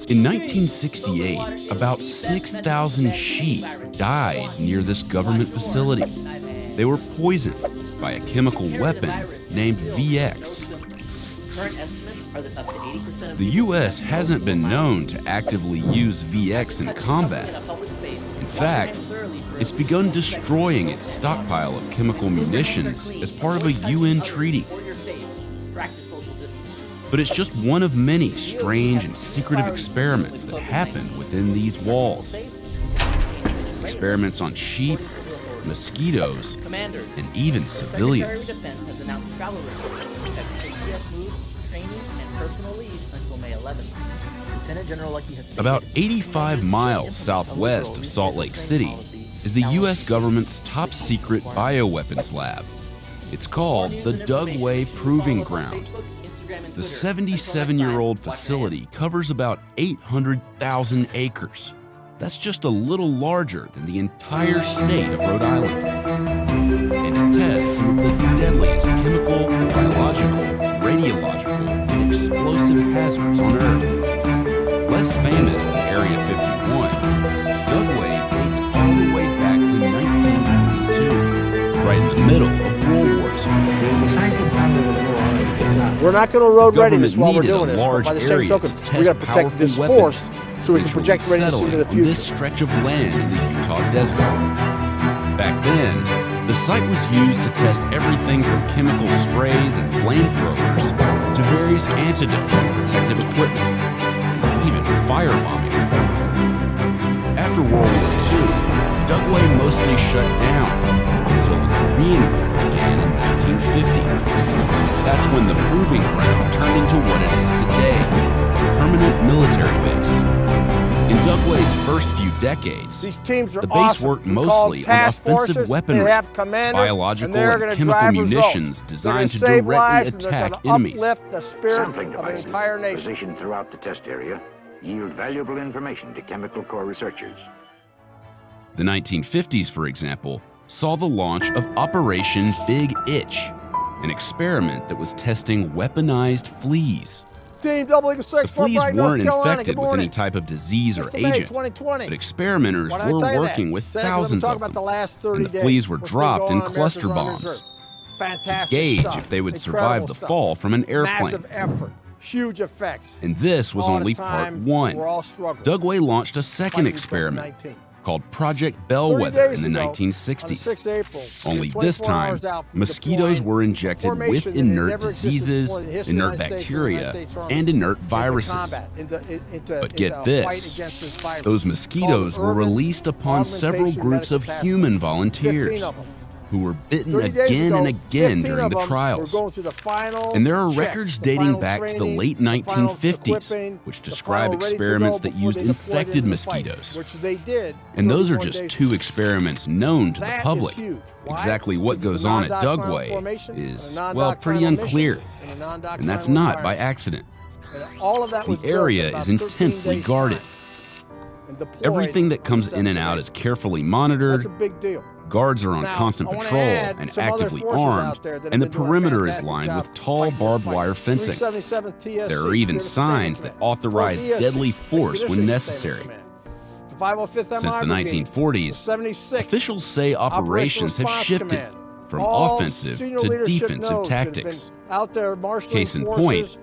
In 1968, about 6,000 sheep died near this government facility. They were poisoned by a chemical weapon named VX. The U.S. hasn't been known to actively use VX in combat. In fact, it's begun destroying its stockpile of chemical munitions as part of a UN treaty. But it's just one of many strange and secretive experiments that happen within these walls. Experiments on sheep, mosquitoes, and even civilians. About 85 miles southwest of Salt Lake City is the U.S. government's top-secret bioweapons lab. It's called the Dugway Proving Ground. The 77-year-old facility covers about 800,000 acres. That's just a little larger than the entire state of Rhode Island. And it tests some of the deadliest chemical, biological, radiological, and explosive hazards on Earth. Less famous than Area 51, Dugway dates all the way back to 1942, right in the middle of World War II. We're not going to road readiness while we're doing this, but by the same token, we got to protect this force so we can project readiness into the future. This stretch of land in the Utah desert. Back then, the site was used to test everything from chemical sprays and flamethrowers to various antidotes and protective equipment, and even firebombing. After World War II, Dugway mostly shut down until the Korean War began in 1950. That's when the Proving Ground turned into what it is today, a permanent military base. In Dugway's first few decades, the base worked mostly on offensive weaponry, biological and chemical munitions designed to directly attack enemies. Sampling devices positioned throughout the test area yield valuable information to Chemical Corps researchers. The 1950s, for example, saw the launch of Operation Big Itch, an experiment that was testing weaponized fleas. The fleas weren't infected with any type of disease or agent, but experimenters were working with thousands of them, and the fleas were dropped in cluster bombs to gauge if they would survive the fall from an airplane. Huge effects. And this was only part one. Dugway launched a second experiment called Project Bellwether in the 1960s. Only this time, mosquitoes were injected with inert diseases, inert bacteria, and inert viruses. But get this, those mosquitoes were released upon several groups of human volunteers who were bitten again and again during the trials. And there are records dating back to the late 1950s, which describe experiments that used infected mosquitoes. And those are just two experiments known to the public. Exactly what goes on at Dugway is, well, pretty unclear. And that's not by accident. The area is intensely guarded. Everything that comes in and out is carefully monitored. Guards are on constant patrol and actively armed, and the perimeter is lined with tall barbed wire fencing. There are even signs that authorize deadly force when necessary. Since the 1940s, officials say operations have shifted from offensive to defensive tactics. Case in point,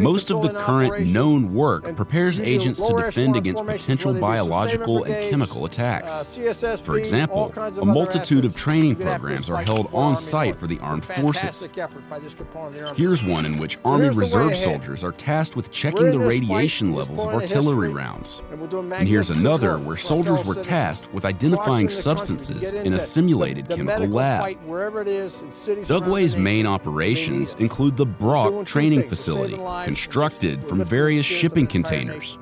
most of the current known work prepares agents to defend against potential biological and chemical attacks. For example, a multitude of training programs are held on site for the armed forces. Here's one in which Army Reserve soldiers are tasked with checking the radiation levels of artillery rounds. And here's another where soldiers were tasked with identifying substances in a simulated chemical lab. Dugway's main operations include the Brock Training Facility, constructed from various shipping containers.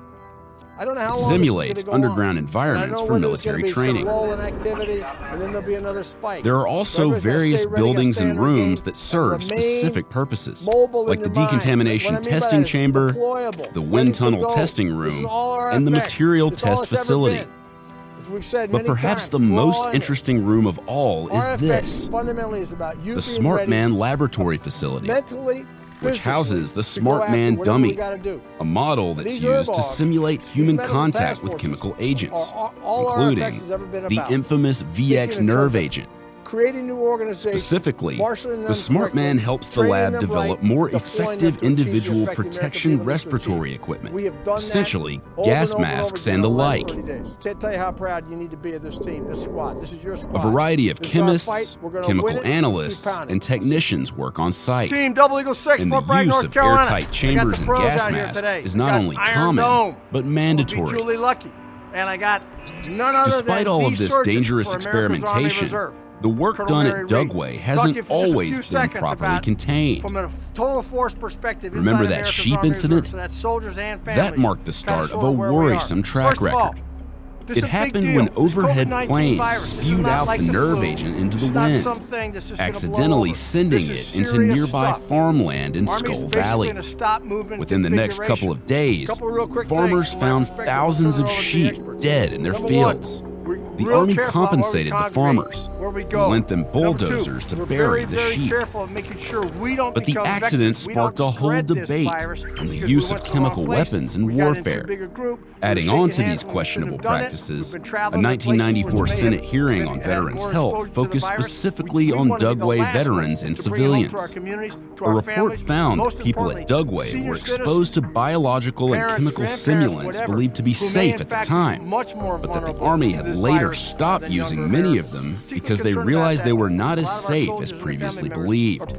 It simulates underground environments for military training. There are also various buildings and rooms that serve specific purposes, like the decontamination testing chamber, the wind tunnel testing room, and the material test facility. But perhaps the most interesting room of all is this, the Smart Man Laboratory Facility. which houses the Smart Man dummy, a model that's used to simulate human contact with chemical agents, including the infamous VX nerve agent. Creating new organizations. Specifically, the Smart Man helps the lab develop more effective individual protection respiratory equipment, essentially gas masks and the like. Can't tell you how proud you need to be of this team, this squad. This is your squad. A variety of chemists, chemical analysts, and technicians work on site. Team Double Eagle 6, and the use of airtight chambers and gas masks is not only common, but mandatory. Julie Lucky, and I got none other Despite all of this dangerous experimentation, the work done at Dugway hasn't always been properly contained. From a total force perspective, remember that sheep incident? That marked the start of a worrisome track record. It happened when overhead planes spewed out the nerve agent into the wind, accidentally sending it into nearby farmland in Skull Valley. Within the next couple of days, farmers found thousands of sheep dead in their fields. The Army compensated the farmers and lent them bulldozers to bury the sheep. But the accident sparked a whole debate on the use of chemical weapons in warfare. Adding on to these questionable practices, a 1994 Senate hearing on veterans' health focused specifically on Dugway veterans and civilians. A report found that people at Dugway were exposed to biological and chemical simulants believed to be safe at the time, but that the Army had later stopped using many of them because they realized they were not as safe as previously believed.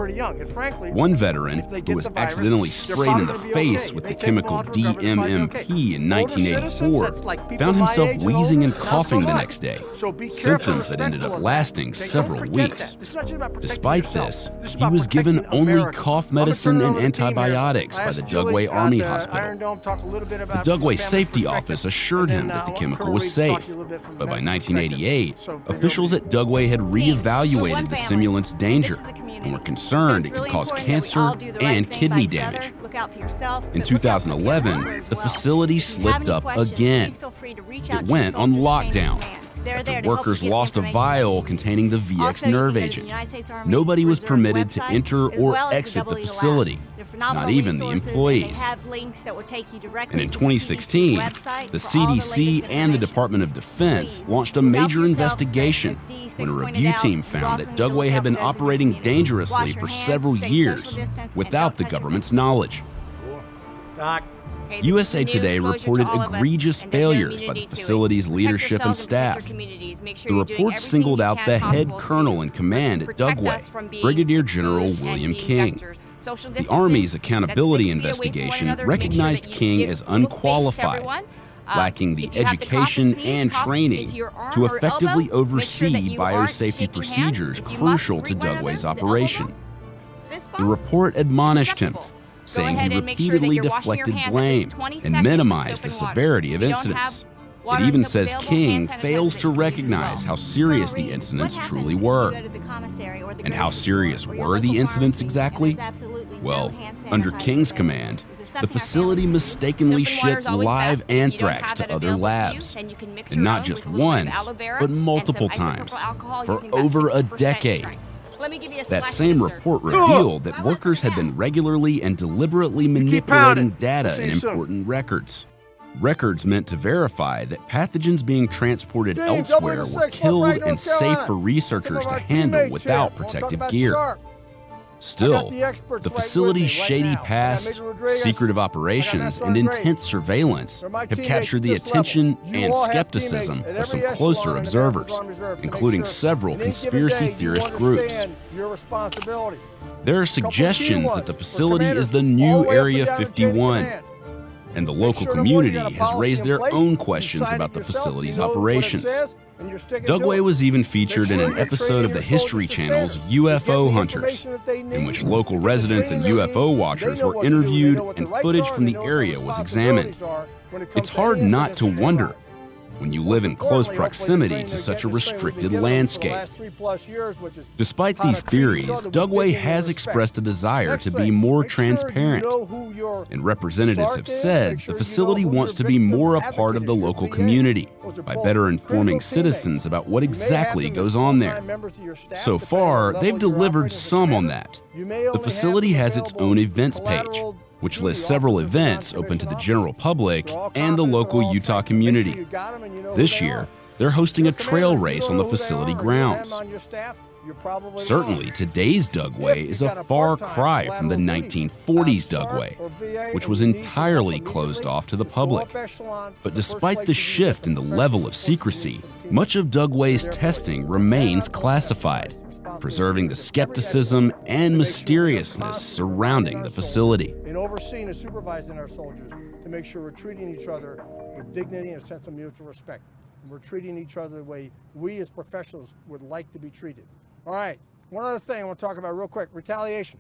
One veteran, who was accidentally sprayed in the face with the chemical DMMP in 1984, found himself wheezing and coughing the next day, symptoms that ended up lasting several weeks. Despite this, he was given only cough medicine and antibiotics by the Dugway Army Hospital. The Dugway Safety Office assured him that the chemical was safe, but by 1988, officials at Dugway had reevaluated the simulant's danger and were concerned it could cause cancer and kidney damage. In 2011, the facility slipped up again. It went on lockdown after workers lost a vial containing the VX nerve agent. Nobody was permitted to enter or exit the facility, not even the employees. And in 2016, the CDC and the Department of Defense launched a major investigation when a review team found that Dugway had been operating dangerously for several years without the government's knowledge. USA Today reported egregious failures by the facility's leadership and staff. The report singled out the head colonel in command at Dugway, Brigadier General William King. The Army's accountability investigation recognized King as unqualified, lacking the education and training to effectively oversee biosafety procedures crucial to Dugway's operation. The report admonished him, saying he repeatedly deflected blame and minimized the severity of incidents. It even says King fails to recognize how serious the incidents truly were. And how serious were the incidents exactly? Well, under King's command, the facility mistakenly shipped live anthrax to other labs, and not just once, but multiple times, for over a decade. That same report revealed that workers had been regularly and deliberately manipulating data in important records. Records meant to verify that pathogens being transported elsewhere were killed and safe for researchers to handle without protective gear. Still, the facility's shady past, secretive operations, and intense surveillance have captured the attention and skepticism of some closer observers, including several conspiracy theorist groups. There are suggestions that the facility is the new Area 51, and the local community has raised their own questions about the facility's operations. Dugway was even featured in an episode of the History Channel's UFO Hunters, in which local residents and UFO watchers were interviewed and footage from the area was examined. It's hard not to wonder, when you live in close proximity to such a restricted landscape. Despite these theories, Dugway has expressed a desire to be more transparent, and representatives have said the facility wants to be more a part of the local community by better informing citizens about what exactly goes on there. So far, they've delivered some on that. The facility has its own events page, which lists several events open to the general public and the local Utah community. This year, they're hosting a trail race on the facility grounds. Certainly, today's Dugway is a far cry from the 1940s Dugway, which was entirely closed off to the public. But despite the shift in the level of secrecy, much of Dugway's testing remains classified, preserving the skepticism and mysteriousness surrounding the facility. In overseeing and supervising our soldiers to make sure we're treating each other with dignity and a sense of mutual respect. We're treating each other the way we as professionals would like to be treated. All right, one other thing I want to talk about real quick, retaliation.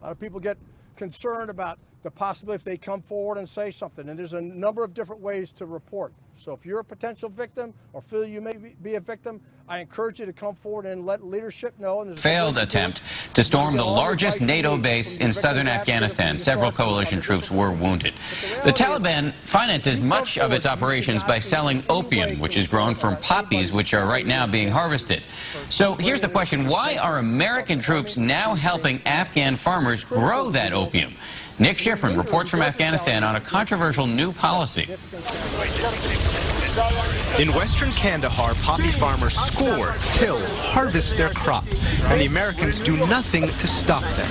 A lot of people get concerned about the possibility if they come forward and say something, and there's a number of different ways to report. So if you're a potential victim or feel you may be a victim, I encourage you to come forward and let leadership know. And failed attempt to storm the largest NATO base in southern Afghanistan. Several coalition troops were wounded. The Taliban finances much of its operations by selling opium, which is grown from poppies, which are right now being harvested. So here's the question: why are American troops now helping Afghan farmers grow that opium? Nick Schifrin reports from Afghanistan on a controversial new policy. In western Kandahar, poppy farmers score, kill, harvest their crop, and the Americans do nothing to stop them.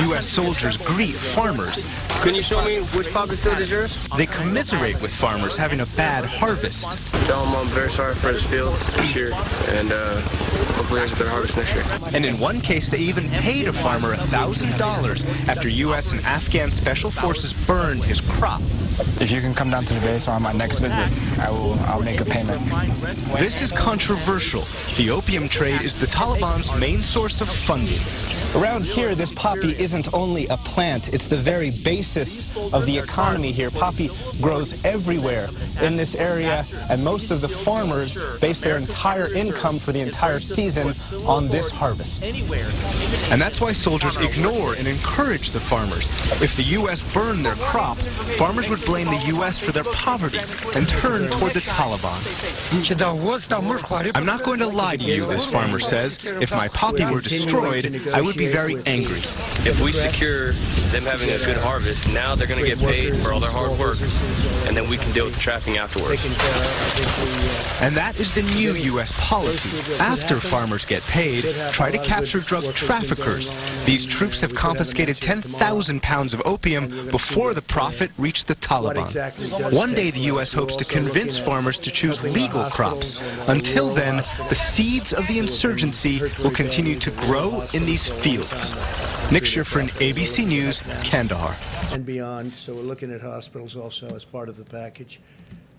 U.S. soldiers greet farmers. Can you show me which poppy field is yours? They commiserate with farmers having a bad harvest. Tell them I'm very sorry for this field this year, and hopefully there's a better harvest next year. And in one case, they even paid a farmer $1,000 after U.S. and Afghan special forces burned his crop. If you can come down to the base or on my next visit, I'll make a payment. This is controversial. The opium trade is the Taliban's main source of funding. Around here, this poppy isn't only a plant, it's the very basis of the economy here. Poppy grows everywhere in this area, and most of the farmers base their entire income for the entire season on this harvest. And that's why soldiers ignore and encourage the farmers. If the U.S. burned their crop, farmers would blame the U.S. for their poverty and turn toward the Taliban. I'm not going to lie to you, this farmer says. If my poppy were destroyed, I would be very angry. If we secure them having a good harvest, now they're going to get paid for all their hard work, and then we can deal with the trafficking afterwards. And that is the new U.S. policy. After farmers get paid, try to capture drug traffickers. These troops have confiscated 10,000 pounds of opium before the profit reached the Taliban. One day the U.S. hopes to convince farmers to choose legal crops. Until then, the seeds of the insurgency will continue to grow in these fields. Nick Schifrin, ABC News, Kandahar. And beyond, so we're looking at hospitals also as part of the package.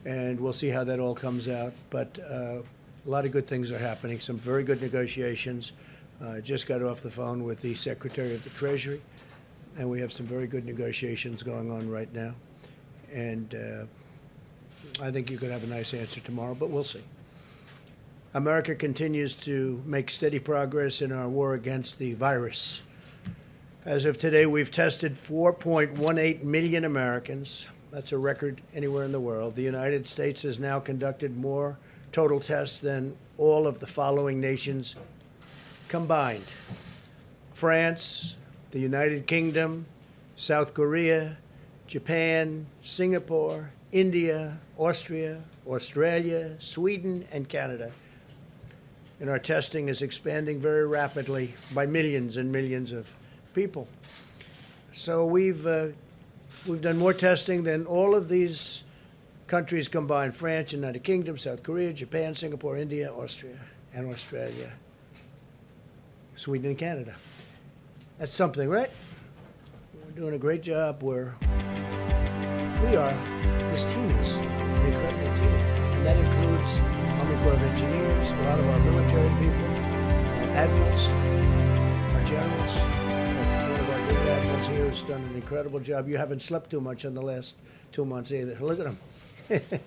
And we'll see how that all comes out. But a lot of good things are happening, some very good negotiations. Just got off the phone with the Secretary of the Treasury, and we have some very good negotiations going on right now. And I think you could have a nice answer tomorrow, but we'll see. America continues to make steady progress in our war against the virus. As of today, we've tested 4.18 million Americans. That's a record anywhere in the world. The United States has now conducted more total tests than all of the following nations combined: France, the United Kingdom, South Korea, Japan, Singapore, India, Austria, Australia, Sweden, and Canada. And our testing is expanding very rapidly by millions and millions of people. So we've done more testing than all of these countries combined: France, United Kingdom, South Korea, Japan, Singapore, India, Austria, and Australia, Sweden, and Canada. That's something, right? We're doing a great job. This team is an incredible team. And that includes Army Corps of Engineers, a lot of our military people, our admirals, our generals. One of our great admirals here has done an incredible job. You haven't slept too much in the last 2 months either. Look at them.